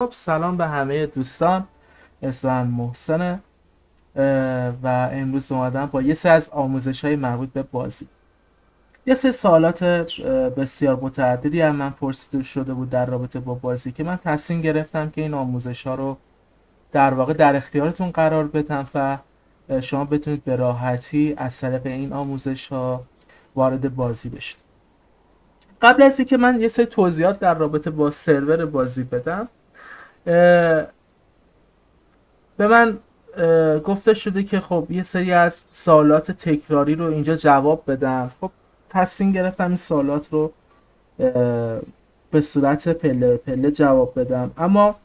خب سلام به همه دوستان. اسمم محسنه و امروز اومدم با یه سری از آموزش های مربوط به بازی. یه سری سوالات بسیار متعددی از من پرسیده شده بود در رابطه با بازی که من تصمیم گرفتم که این آموزش ها رو در واقع در اختیارتون قرار بدم و شما بتونید به راحتی از طریق این آموزش ها وارد بازی بشید. قبل از اینکه من یه سری توضیحات در رابطه با سرور بازی بدم، به من گفته شده که خب یه سری از سوالات تکراری رو اینجا جواب بدم. خب تصمیم گرفتم این سوالات رو به صورت پله پله جواب بدم، اما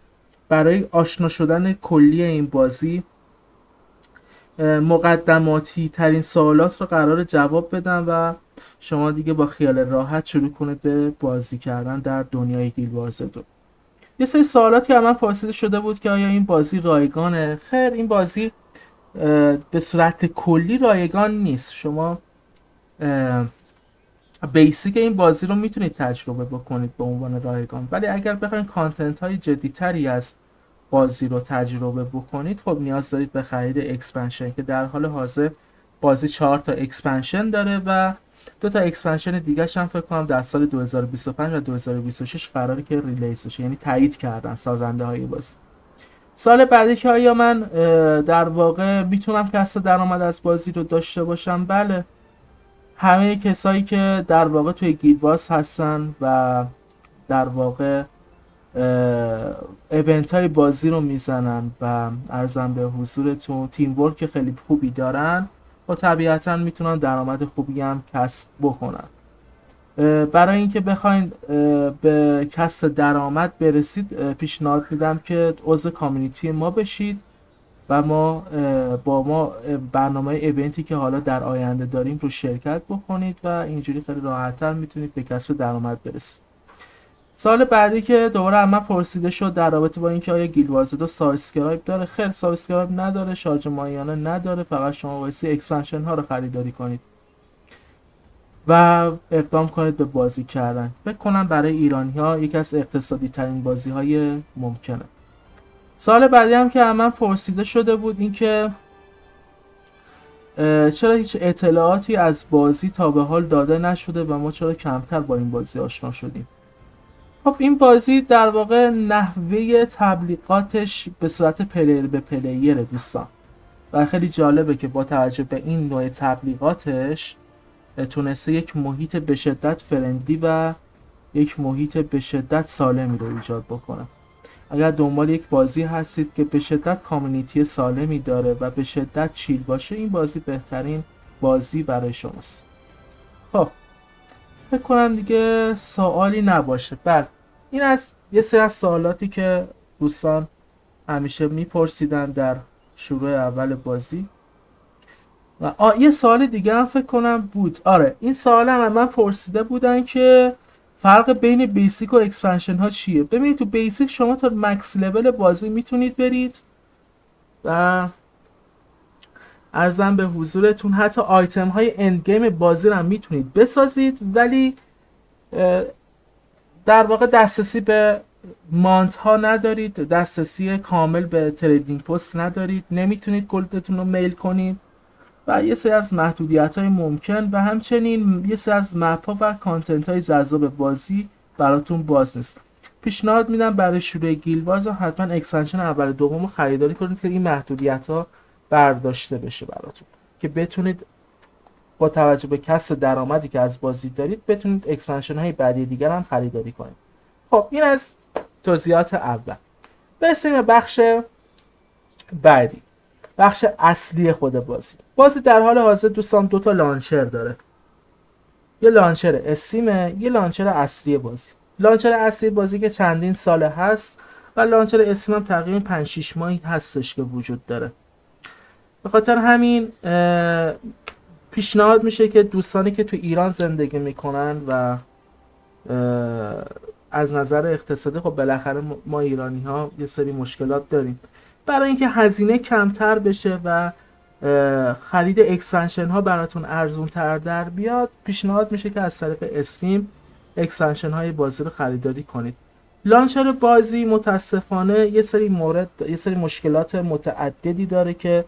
برای آشنا شدن کلی این بازی مقدماتی ترین سوالات رو قرار جواب بدم و شما دیگه با خیال راحت شروع کنید به بازی کردن در دنیای گیلد وارز 2. یه سری سوالاتی که من پرسیده شده بود که آیا این بازی رایگانه؟ خیر، این بازی به صورت کلی رایگان نیست. شما بیسیک این بازی رو میتونید تجربه بکنید به عنوان رایگان، ولی اگر بخواید کانتنت های جدیتری از بازی رو تجربه بکنید خب نیاز دارید به خرید اکسپنشن که در حال حاضر بازی 4 تا اکسپنشن داره و 2 تا اکسپنشن دیگه هم فکر کنم در سال 2025 و 2026 قراره که ریلیز بشه، یعنی تایید کردن سازنده های بازی. سال بعدی که آیا من در واقع میتونم کسب درآمد از بازی رو داشته باشم؟ بله، همه کسایی که در واقع توی گیلد وارز هستن و در واقع ایونت های بازی رو میزنن و ارزم به حضورتون تیم ورک خیلی خوبی دارن و طبیعتا میتونن درآمد خوبی هم کسب بکنن. برای اینکه بخواین به کسب درآمد برسید پیشنهاد میدم که عضو کامیونیتی ما بشید و با ما برنامه ایونتی که حالا در آینده داریم رو شرکت بکنید و اینجوری خیلی راحت‌تر میتونید به کسب درآمد برسید. سال بعدی که دوباره من پرسیده شد در رابطه با اینکه آیا گیلد وارز 2 سابسکرایب داره؟ خیر، سابسکرایب نداره، شارژ ماهیانه نداره، فقط شما واسه اکسپنشن ها رو خریداری کنید و اقدام کنید به بازی کردن. فکر کنم برای ایرانی ها یکی از اقتصادی ترین بازی های ممکنه. سال بعدی هم که من پرسیده شده بود اینکه چرا هیچ اطلاعاتی از بازی تا به حال داده نشده و ما چرا کمتر با این بازی آشنا شدیم. خب این بازی در واقع نحوه تبلیغاتش به صورت پلیر به پلیره دوستان و خیلی جالبه که با توجه به این نوع تبلیغاتش تونسته یک محیط به شدت فرندلی و یک محیط به شدت سالمی رو ایجاد بکنه. اگر دنبال یک بازی هستید که به شدت کامیونیتی سالمی داره و به شدت چیل باشه، این بازی بهترین بازی برای شماست. خب فکر کنم دیگه سوالی نباشه. بله، این از یه سری از سوالاتی که دوستان همیشه میپرسیدن در شروع اول بازی. و یه سوال دیگه هم فکر کنم بود. آره، این سوال هم من پرسیده بودن که فرق بین بیسیک و اکسپنشن ها چیه؟ ببینید تو بیسیک شما تا مکس لول بازی میتونید برید و ارزم به حضورتون حتی آیتم های اند گیم بازی رو هم میتونید بسازید، ولی در واقع دسترسی به مانت ها ندارید، دسترسی کامل به تریدینگ پست ندارید، نمیتونید گلدتون رو میل کنید و یه سری از محدودیت های ممکن و همچنین یه سری از مپ ها و کانتنت های جذاب بازی براتون باز نیست. پیشنهاد میدم برای شروع گیلد وارز حتما اکسپنشن اول دوم رو خریداری کنید که این محدودیت ها برداشته بشه براتون، که بتونید با توجه به کسب درآمدی که از بازی دارید بتونید اکسپنشن های بعدی دیگر هم خریداری کنید. خب این از توضیحات اول. برسیم به بخش بعدی، بخش اصلی خود بازی. بازی در حال حاضر دوستان 2 تا لانچر داره. یه لانچر استیمه، یه لانچر اصلی بازی. لانچر اصلی بازی که چندین ساله هست و لانچر استیم هم تقریبا 5-6 ماهی هستش که وجود داره. به خاطر همین پیشنهاد میشه که دوستانی که تو ایران زندگی میکنن و از نظر اقتصادی خب بالاخره ما ایرانی ها یه سری مشکلات داریم، برای اینکه هزینه کمتر بشه و خرید اکسپنشن ها براتون ارزون تر در بیاد، پیشنهاد میشه که از طریق استیم اکسپنشن های بازی رو خریداری کنید. لانچر بازی متاسفانه یه سری مشکلات متعددی داره که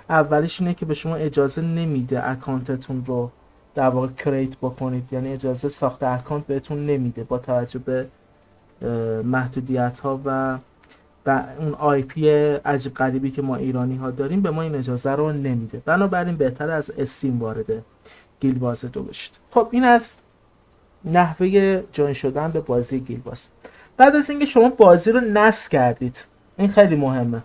اولیش اینه که به شما اجازه نمیده اکانتتون رو در واقع کریت بکنید، یعنی اجازه ساخت اکانت بهتون نمیده با توجه به محدودیت ها و اون آی پی عجیب غریبی که ما ایرانی ها داریم به ما این اجازه رو نمیده. بنابراین بهتره از استیم وارد گیلباز 2 بشید. خب این از نحوه جوین شدن به بازی گیلباز. بعد از اینکه شما بازی رو نصب کردید، این خیلی مهمه،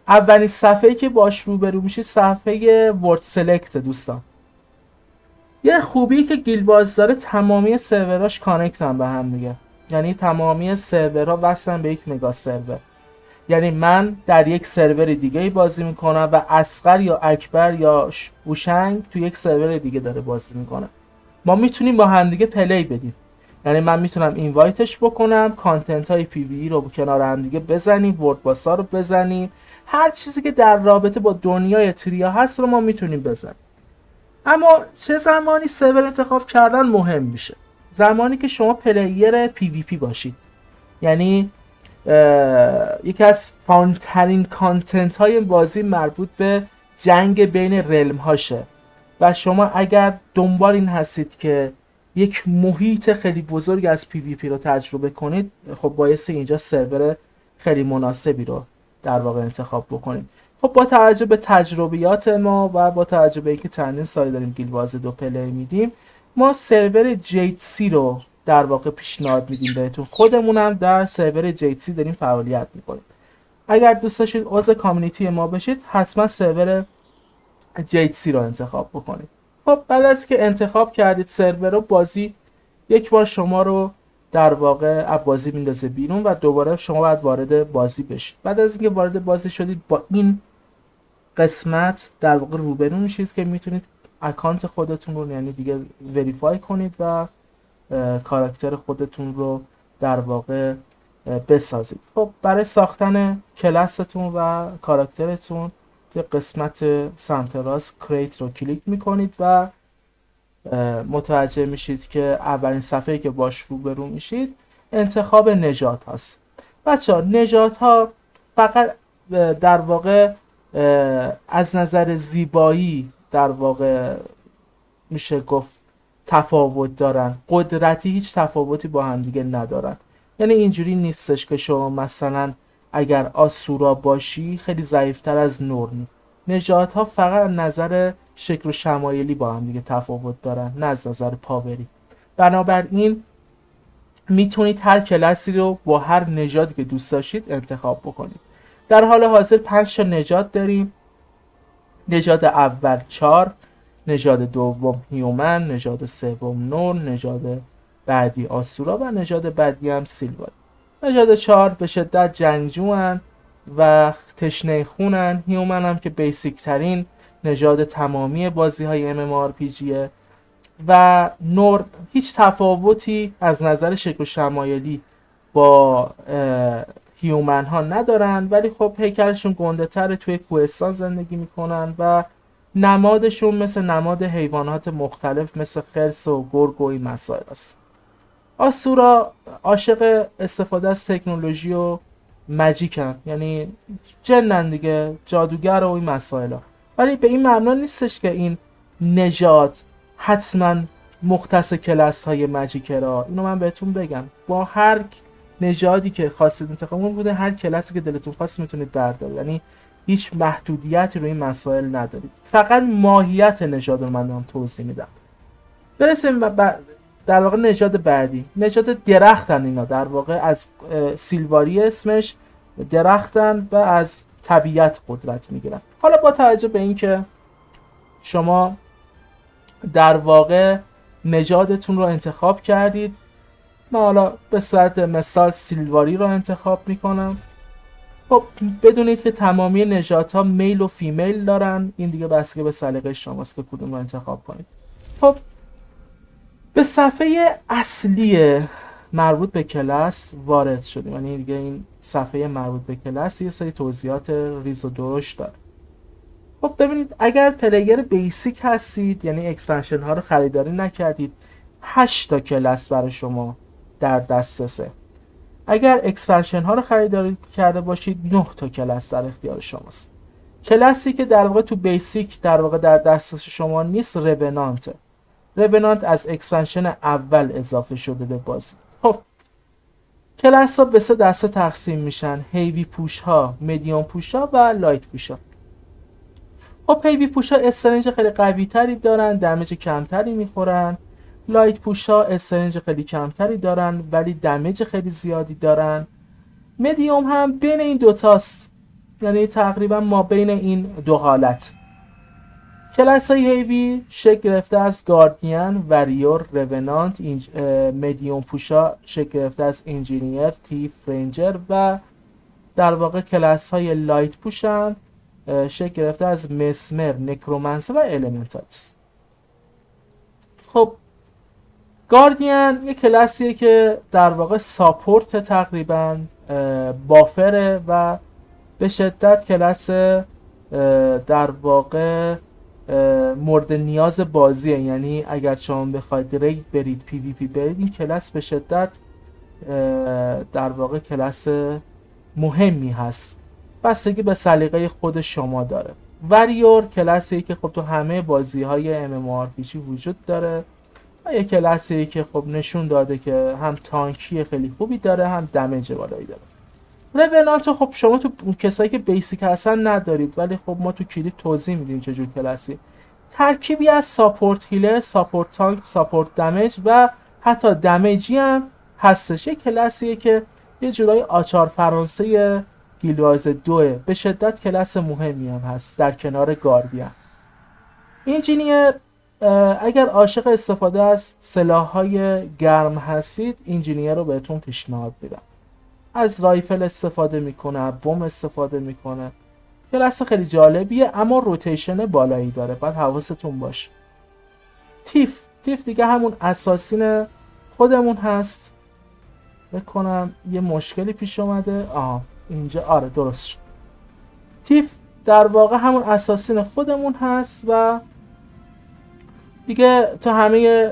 اولین صفحه‌ای که باش روبرو میشید صفحه ورد سلکت. دوستان یه خوبی که گیلباز داره تمامی سروراش کانکتن به هم دیگه، یعنی تمامی سرورها وصلن به یک مگا سرور. یعنی من در یک سرور دیگه بازی میکنم و اصغر یا اکبر یا هوشنگ تو یک سرور دیگه داره بازی میکنه. ما میتونیم با همدیگه پلی بدیم، یعنی من میتونم اینوایتش بکنم، کانتنت های پی وی رو کنار همدیگه بزنیم، ورد باسا رو بزنیم، هر چیزی که در رابطه با دنیای تریا هست رو ما میتونیم بزنیم. اما چه زمانی سرور انتخاب کردن مهم میشه؟ زمانی که شما پلیر پی وی پی باشید، یعنی یکی از فانترین کانتنت های بازی مربوط به جنگ بین رلم هاشه و شما اگر دنبال این هستید که یک محیط خیلی بزرگ از پی وی پی رو تجربه کنید، خب بایستی اینجا سرور خیلی مناسبی رو در واقع انتخاب بکنید. خب با توجه به تجربیات ما و با توجه به اینکه چندین سال داریم گیلباز 2 پلی میدیم، ما سرور جید سی رو در واقع پیشنهاد میدیم بهتون. خودمونم در سرور جید سی داریم فعالیت میکنیم. اگر دوست داشتید عضو کامیونیتی ما بشید، حتما سرور جید سی رو انتخاب بکنید. خب بعد از که انتخاب کردید سرور رو، بازی یک بار شما رو در واقع از بازی میندازه بیرون و دوباره شما باید وارد بازی بشید. بعد از اینکه وارد بازی شدید، با این قسمت در واقع روبرو میشید که میتونید اکانت خودتون رو یعنی دیگه وریفای کنید و کاراکتر خودتون رو در واقع بسازید. خب برای ساختن کلاستون و کاراکترتون که قسمت سمت راست کریت رو کلیک میکنید و متوجه میشید که اولین صفحه‌ای که باش روبرو میشید انتخاب نژاد هست. بچه‌ها نژاد ها فقط در واقع از نظر زیبایی در واقع میشه گفت تفاوت دارن، قدرتی هیچ تفاوتی با هم دیگه ندارن. یعنی اینجوری نیستش که شما مثلا اگر آسورا باشی خیلی ضعیفتر از نورنی. نژادها فقط نظر شکل و شمایلی با هم دیگه تفاوت دارن، نه از نظر پاوری. بنابراین میتونید هر کلاسی رو با هر نژادی که دوست داشتید انتخاب بکنید. در حال حاضر 5 تا نژاد داریم. نژاد اول چار، نژاد دوم هیومن، نژاد سوم نور، نژاد بعدی آسورا و نژاد بعدی هم سیلوار. نژاد چار به شدت جنگجوان و تشنه خونن. هیومن هم که بیسیک ترین نژاد تمامی بازی های MMORPGه و نور هیچ تفاوتی از نظر شکل و شمایلی با هیومن ها ندارن، ولی خب هیکلشون گنده تره، توی کوهستان زندگی میکنن و نمادشون مثل نماد حیوانات مختلف مثل خرس و گرگ و این مسائل است. آسورا عاشق استفاده از تکنولوژی و ماجیکن، یعنی جنن دیگه، جادوگر و این مسائل ها. ولی به این معنی نیستش که این نژاد حتما مختص کلاس های ماجیکرا. اینو من بهتون بگم، با هر نژادی که خواستید انتخاب بوده، هر کلاسی که دلتون خواست میتونید بردارید، یعنی هیچ محدودیتی روی این مسائل ندارید. فقط ماهیت نژاد رو من دارم توضیح میدم. برسیم در واقع نژاد بعدی. نژاد درختن اینا، در واقع از سیلواری اسمش، درختن و از طبیعت قدرت میگیرن. حالا با توجه به اینکه شما در واقع نژادتون رو انتخاب کردید، من حالا به صورت مثال سیلواری رو انتخاب میکنم. خب بدونید که تمامی نژادها میل و فیمیل دارن، این دیگه بستگی به سلیقه شماست که کدوم رو انتخاب کنید. خب به صفحه اصلی مربوط به کلاس وارد شدیم، یعنی دیگه این صفحه مربوط به کلاس یه سری توضیحات ریز و درشت داره. خب ببینید اگر پلیر بیسیک هستید، یعنی اکسپنشن ها رو خریداری نکردید، 8 تا کلاس برای شما در دسترسه. اگر اکسپنشن ها رو خریداری کرده باشید 9 تا کلاس در اختیار شماست. کلاسی که در واقع تو بیسیک در واقع در دسترس شما نیست رونانته. رونانت از اکسپنشن اول اضافه شده به بازی. خب کلاس ها به 3 دسته تقسیم میشن: هیوی پوش ها، مدیوم پوش ها و لایت پوش ها. خب هیوی پوش ها استرنج خیلی قوی تری دارن، دمیج کمتری میخورن. لایت پوش ها استرنج خیلی کمتری دارن ولی دمیج خیلی زیادی دارن. مدیوم هم بین این دوتاست، یعنی تقریبا ما بین این دو حالت. کلاس های هیوی شکل گرفته از گاردین، وریور، رونانت. مدیوم پوشا شکل گرفته از انجینیر، تیف، رنجر و در واقع کلاس های لایت پوشن شکل گرفته از مسمر، نکرومنسر و المنتالیست. خب گاردین یه کلاسیه که در واقع ساپورت تقریبا بافره و به شدت کلاس در واقع مورد نیاز بازیه. یعنی اگر شما بخواید رید برید، پی وی پی برید، این کلاس به شدت در واقع کلاس مهمی هست، بستگی به سلیقه خود شما داره. وریور کلاسیه که خب تو همه بازی های MMORPG وجود داره و یه کلاسیه که خب نشون داده که هم تانکی خیلی خوبی داره هم دمیج بالایی داره. رونانت خب شما تو کسایی که بیسیک هستن ندارید، ولی خب ما تو کلیپ توضیح میدیم چجور کلاسی. ترکیبی از ساپورت هیلر، ساپورت تانک، ساپورت دمیج و حتی دمیجی هم هستش. یه کلاسیه که یه جورای آچار فرانسه گیلوایز 2 به شدت کلاس مهمی هم هست در کنار گاردین. انجینیر اگر عاشق استفاده از سلاح‌های گرم هستید، انجینیر رو بهتون پیشنهاد میدم. از رایفل استفاده میکنه، بم استفاده میکنه. کلاس خیلی جالبیه اما روتیشن بالایی داره، باید حواستون باشه. تیف دیگه همون اساسین خودمون هست. بکنم یه مشکلی پیش اومده. اینجا آره درست شد. تیف در واقع همون اساسین خودمون هست و دیگه تو همه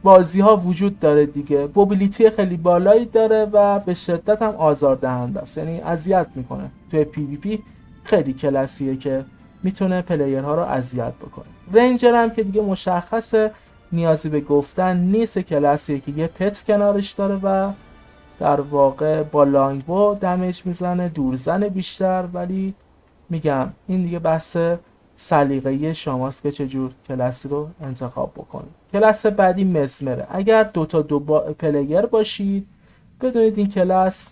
بازی ها وجود داره دیگه. موبیلیتی خیلی بالایی داره و به شدت هم آزاردهنده است، یعنی اذیت میکنه. توی پی وی پی خیلی کلاسیه که میتونه پلیرها رو اذیت بکنه. رنجر هم که دیگه مشخصه، نیازی به گفتن نیست، کلاسیه که یه پت کنارش داره و در واقع با لانگبو دمیج میزنه، دورزن بیشتر. ولی میگم این دیگه بحث سلیقه‌ای شماست که چجور کلاسی رو انتخاب بکنید. کلاس بعدی مسمره. اگر دو پلیر باشید بدونید این کلاس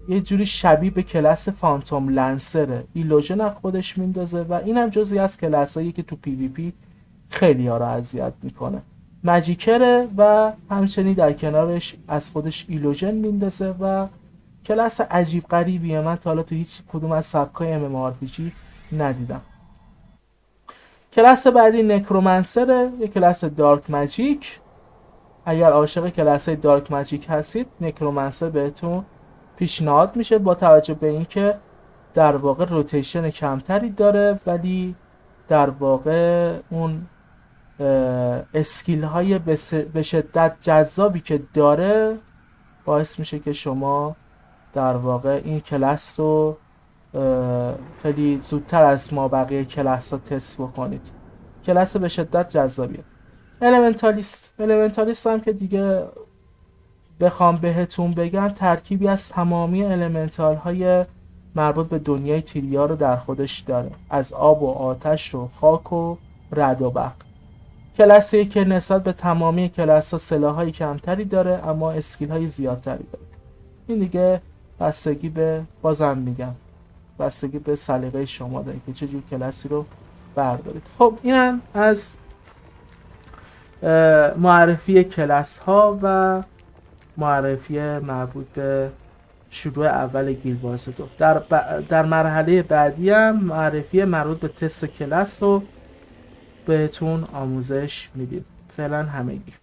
یه جوری شبیه به کلاس فانتوم لنسره، ایلوژن خودش میندازه و این هم جزئی از کلاسایی که تو پی وی پی خیلی ها رو اذیت میکنه. ماجیکره و همچنین در کنارش از خودش ایلوژن میندازه و کلاس عجیب غریبیه. من تا حالا تو هیچ کدوم از سبکای MMORPG ندیدم. کلاس بعدی نکرومنسره، یه کلاس دارک ماجیک. اگر عاشق کلاس دارک ماجیک هستید نکرومنسر بهتون پیشنهاد میشه، با توجه به اینکه در واقع روتیشن کمتری داره ولی در واقع اون اسکیل های به شدت جذابی که داره باعث میشه که شما در واقع این کلاس رو خیلی زودتر از ما بقیه کلاس ها تست بکنید. کلاس به شدت جذابیه. المنتالیست هم که دیگه بخوام بهتون بگم ترکیبی از تمامی المنتال های مربوط به دنیای تیریا رو در خودش داره، از آب و آتش و خاک و رعد و برق. کلاسی که نسبت به تمامی کلاس ها سلاح‌های کمتری داره اما اسکیل های زیادتری داره. این دیگه بستگی به، بازم میگم، بستگی به سلیقه شما داره که چه جور کلاسی رو بردارید. خب اینم از معرفی کلاس ها و معرفی مربوط به شروع اول گیلد وارز 2. در مرحله بعدی هم معرفی مربوط به تست کلاس رو بهتون آموزش میدیم. فعلا همگی